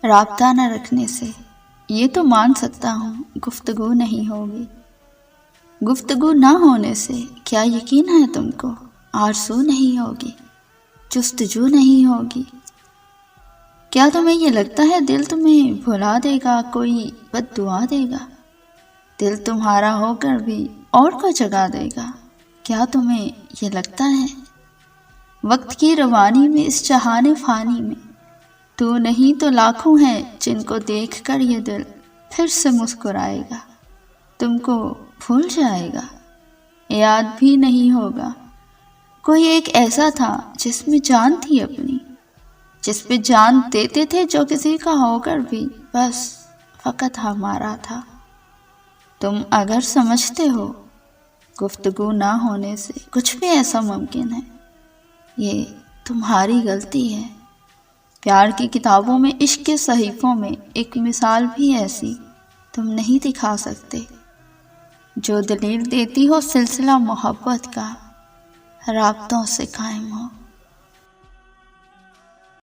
رابطہ نہ رکھنے سے یہ تو مان سکتا ہوں گفتگو نہیں ہوگی۔ گفتگو نہ ہونے سے کیا یقین ہے تم کو آرزو نہیں ہوگی، جستجو نہیں ہوگی؟ کیا تمہیں یہ لگتا ہے دل تمہیں بھلا دے گا، کوئی بد دعا دے گا؟ دل تمہارا ہو کر بھی اور کو جگا دے گا، کیا تمہیں یہ لگتا ہے؟ وقت کی روانی میں، اس جہان فانی میں تو نہیں تو لاکھوں ہیں جن کو دیکھ کر یہ دل پھر سے مسکرائے گا، تم کو بھول جائے گا، یاد بھی نہیں ہوگا۔ کوئی ایک ایسا تھا جس میں جان تھی اپنی، جس پہ جان دیتے تھے جو کسی کا ہو کر بھی بس فقط ہمارا تھا۔ تم اگر سمجھتے ہو گفتگو نہ ہونے سے کچھ بھی ایسا ممکن ہے، یہ تمہاری غلطی ہے۔ پیار کی کتابوں میں، عشق کے صحیفوں میں ایک مثال بھی ایسی تم نہیں دکھا سکتے جو دلیل دیتی ہو سلسلہ محبت کا رابطوں سے قائم ہو۔